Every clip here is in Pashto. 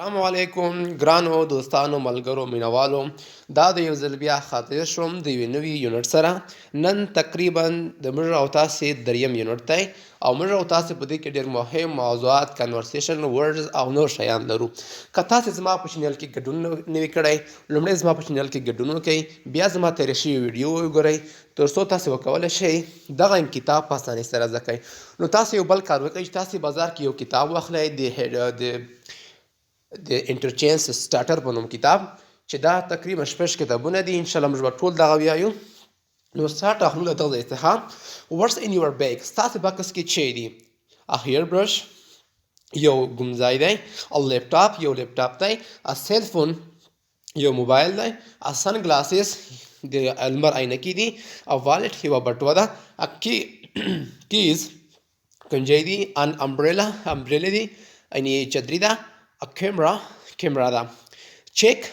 السلام علیکم ګرانو دوستانو ملګرو مینوالو دا د یو ځل بیا خاطر شوم د یوې نوي یونټ سره نن تقریبا د موږ او تاسې دریم یونټ دی او موږ او تاسې په دې کې ډېر مهم موضوعات کنورسیشن ورډز او نور شیان لرو که تاسې زما په چینل کې ګډون نوي کړی لومړی زما په چینل کې ګډون وکړئ بیا زما تېرې شوي ویډیو وګورئ تر څو تاسې وکولی شئ دغه کتاب په اسانۍ سره زده کړئ نو تاسې یو بل کار وکړئ چې تاسې بازار کې یو کتاب واخلئ د انټرچینس سټارټر په نوم کتاب چې دا تقریبا 6 کتابونه دي انشاءالله موږ به ټول دغه ویایو نو سټارټ اخلو له دغه ځای څخه ورس ان یور بیگ ستاسې بکس کې څه دي ا هیر برش یو ګمځای دی او لیپټاپ یو لیپټاپ دی ا سیل فون یو موبایل دی ا سن ګلاسز د المر عینکې دي او والټ یوه بټوه ده ا کیز کنجۍ دي ان امبریلا دي یعنې چدري ده a camera ده check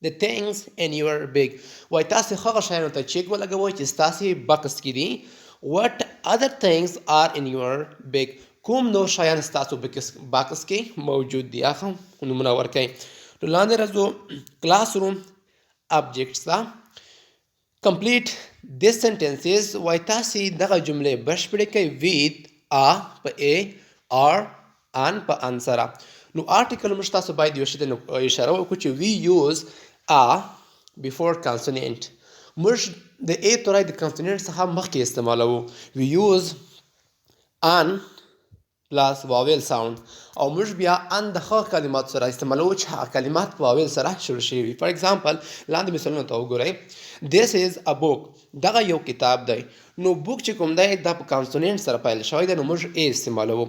the things in your bag وای تاسې هغه شیانو ته چیک ولګوئ چې ستاسې بکس کې دي what other things are in your bag کوم نور شیان ستاسو بکس کې موجود دي هغه نومونه ورکئ نو لاندې راځو کلاس روم objects ده complete this sentences وای تاسې دغه جملې بشپړې کړئ with a په a or an په ان سره نو آرټیکل موږ تاسو باید یو شي ته اشاره وکړو چې وی یوز ا بیفور کانسونینټ موږ د ا توری د کانسونینټ څخه مخکې استعمالوو وی یوز ان پلس واویل ساوند او موږ بیا ان د هغه کلماتو سره استعمالوو چې هغه کلمات په واویل سره شروع شوي وي فار ایگزامپل لاندې مثالونو ته وګورئ this is a book دغه یو کتاب دی نو بوک چې کوم دی دا په کانسونینټ سره پیل شوی دی نو موږ ا استعمالوو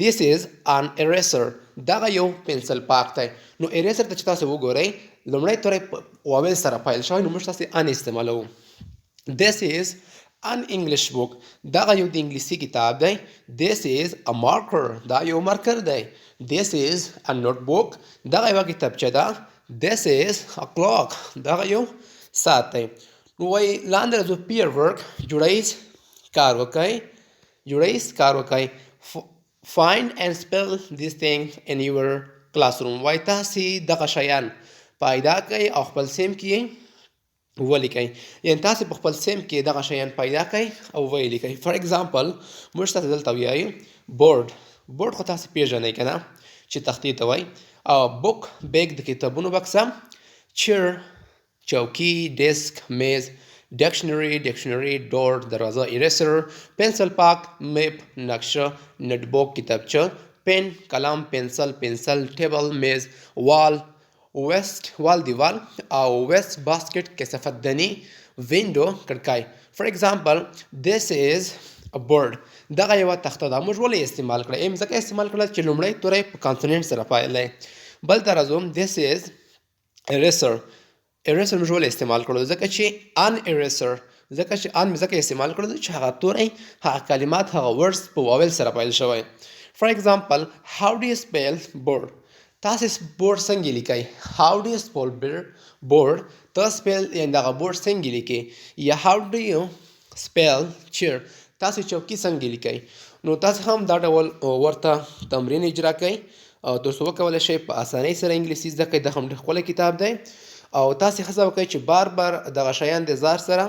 this is an eraser دغه یو پنسل پاک دی نو اریسر ته چې تاسو وګورئ لومړی توری په واویل سره پیل شوی نو موږ تاسې ان استعمالوو this is an English book دغه یو د انګلیسي کتاب دی this is a marker دا یو مارکر دی this is a notebook دغه یوه کتابچه ده this is a clock دغه یو ساعت دی نو وایي لاندې راځو peer work جوړیز کار وکئ find and spell this thing in your classroom وای تاسې دغه شیان پیدا کړئ او خپل سیم کې ولیکئ یعنې تاسې په خپل سیم کې دغه شیان پیدا کړئ او ویې لیکئ فار ایگزامپل موږ تاسې دلته ویایو بورډ خو تاسې پیژنئ که نه چې تختې ته وایي او بوک بیگ د کتابونو بکسه چیر چوکي ډیسک میز ډکشنري ډور دروازه ایریسر پنسل پاک میپ نقشه نوټ بک کتابچه پن قلم پنسل ټیبل میز وال دیوال او ویسٹ باسکټ کثافت دنی وینډو کړکۍ فار ایگزامپل this is a bird دغه یوه تخته ده موږ ولې استعمال کړه ایم ځکه استعمال کړه چې لومړی توری په کانسونینټ سره پیل دی بل ته راځو this is eraser موږ ولې استعمال کړو ځکه چې ان eraser ځکه چې ان مې ځکه استعمال کړو چې هغه توری هغه کلمات هغه ورډز په واویل سره پیل شوی فار ایگزامپل how do you spell board تاسې بورډ څنګه لیکئ how do you spell board ته سپیل یعنې دغه بورډ څنګه لیکئ یا how do you spell chair تاسې چوکي څنګه لیکئ نو تاسې هم دا ډول ورته تمرین اجرا کړئ تر څو وکولی شئ په اسانۍ سره انګلیسي زده کړئ دا هم ډېر ښکلی کتاب دی او تاسې هڅه وکړئ چې بار دغه شیان د ځار سره